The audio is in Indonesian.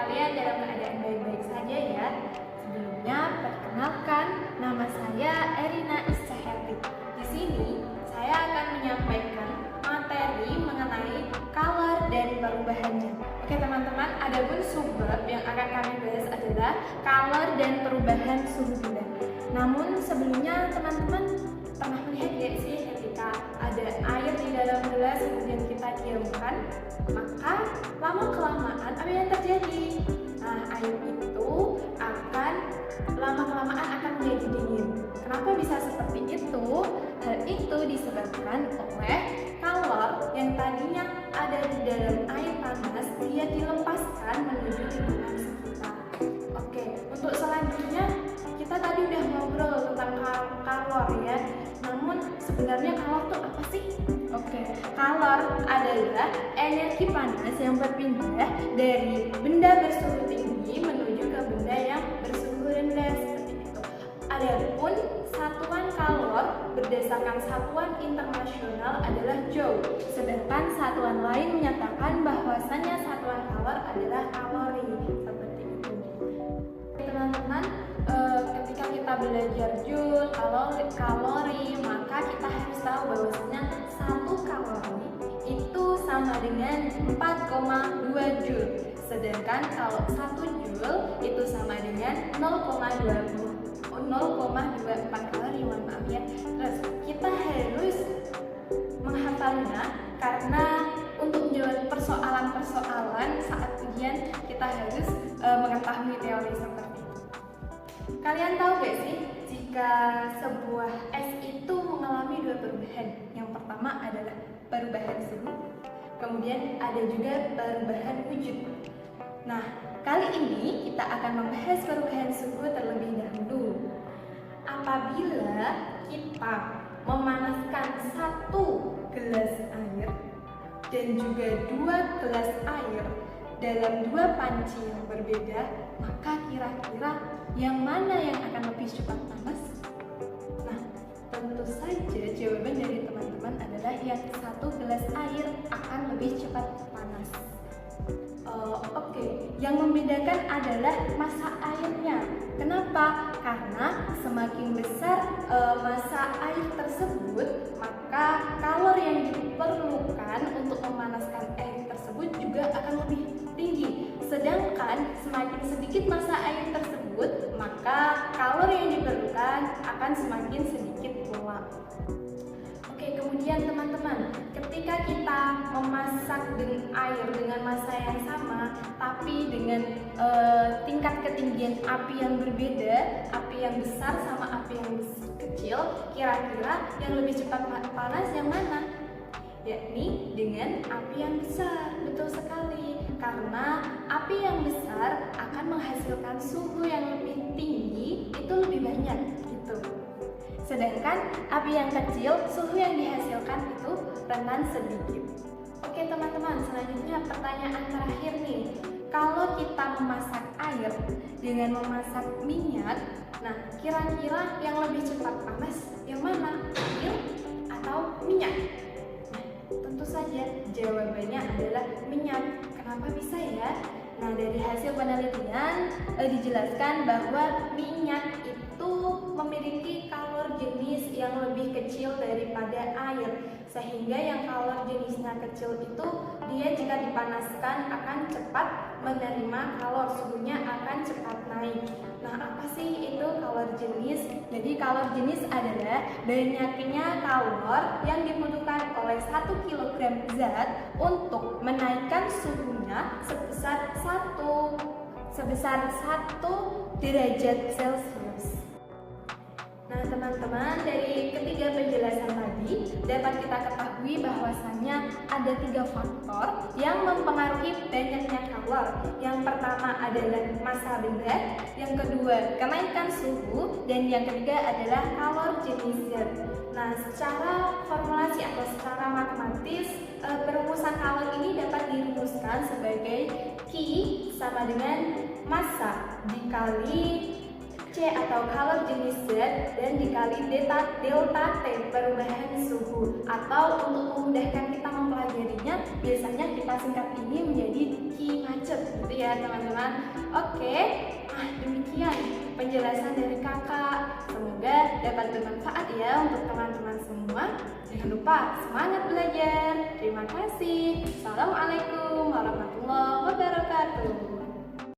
kalian dalam keadaan baik-baik saja ya. Sebelumnya, perkenalkan, nama saya Erina Iscaherti. Di sini, saya akan menyampaikan materi mengenai color dan perubahannya. Oke teman-teman, adapun subbab yang akan kami bahas adalah color dan perubahan suhu benda. Namun sebelumnya teman-teman pernah melihat gak sih ketika ada air di dalam gelas kemudian kita diamkan, maka lama-kelamaan apa yang terjadi? Nah, air itu akan lama-kelamaan akan menjadi dingin. Kenapa bisa seperti itu? Hal itu disebabkan oleh kalor yang tadinya ada di dalam air panas, dia dilepaskan menuju lingkungan sekitar. Oke, untuk selanjutnya kita tadi udah ngobrol tentang kalor ya. Namun sebenarnya kalor itu apa sih? Oke, kalor adalah energi panas yang berpindah dari benda bersuhu tinggi menuju ke benda yang bersuhu rendah seperti itu. Adapun satuan kalor berdasarkan satuan internasional adalah joule. Sedangkan satuan lain menyatakan bahwasannya satuan kalor adalah kalori seperti itu. Teman-teman, ketika kita belajar joule, kalori, maka kita harus tahu bahwasanya 1 kalori itu sama dengan 4,2 joule. Sedangkan kalau 1 joule itu sama dengan 0,24 kalori, mohon maaf ya. Terus kita harus menghafalnya karena untuk menjawab persoalan-persoalan saat ujian kita harus mengetahui teori seperti itu. Kalian tahu gak sih jika sebuah es itu mengalami 2 perubahan? Yang pertama adalah perubahan suhu, kemudian ada juga perubahan wujud. Nah, kali ini kita akan membahas perubahan suhu terlebih dahulu. Apabila kita memanaskan 1 gelas air dan juga 2 gelas air dalam 2 panci yang berbeda, maka kira-kira yang mana yang akan lebih cepat panas? Nah, tentu saja jawaban dari teman-teman adalah yang 1 gelas air akan lebih cepat panas. Oke, yang membedakan adalah massa airnya. Kenapa? Karena semakin besar massa air tersebut, maka kalori yang diperlukan untuk memanaskan air tersebut juga akan lebih tinggi. Sedangkan semakin sedikit massa air tersebut, maka kalori yang diperlukan akan semakin sedikit pula. Oke, kemudian teman-teman, ketika kita memasak dengan air dengan massa yang sama, tapi dengan tingkat ketinggian api yang berbeda, api yang besar sama api yang kecil, kira-kira yang lebih cepat panas yang mana? Yakni dengan api yang besar. Betul sekali, karena api yang besar akan menghasilkan suhu yang lebih tinggi, itu lebih banyak gitu. Sedangkan api yang kecil, suhu yang dihasilkan itu rentan sedikit. Oke teman-teman, selanjutnya pertanyaan terakhir nih. Kalau kita memasak air dengan memasak minyak, nah kira-kira yang lebih cepat panas yang mana? Air atau minyak? Nah, tentu saja jawabannya adalah minyak. Kenapa bisa ya? Nah, dari hasil penelitian dijelaskan bahwa minyak itu memiliki kalor jenis yang lebih kecil daripada air, sehingga yang kalor jenisnya kecil itu dia jika dipanaskan akan cepat menerima kalor, suhunya akan cepat naik. Nah, apa sih itu kalor jenis? Jadi kalor jenis adalah banyaknya kalor yang dibutuhkan oleh 1 kg zat untuk menaikkan suhunya sebesar 1 derajat Celcius. Nah teman-teman, dari ketiga penjelasan tadi dapat kita ketahui bahwasannya ada 3 faktor yang mempengaruhi banyaknya kalor. Yang pertama adalah massa benda, yang kedua kenaikan suhu, dan yang ketiga adalah kalor jenis zat. Nah, secara formulasi atau secara matematis, perumusan kalor ini dapat dirumuskan sebagai Q sama dengan massa dikali C atau kalor jenis Z dan dikali delta T perubahan suhu. Atau untuk memudahkan kita mempelajarinya, biasanya kita singkat ini menjadi Q macet gitu ya teman-teman. Oke, demikian penjelasan dari kakak. Semoga dapat bermanfaat ya untuk teman-teman semua. Jangan lupa semangat belajar. Terima kasih. Assalamualaikum warahmatullahi wabarakatuh.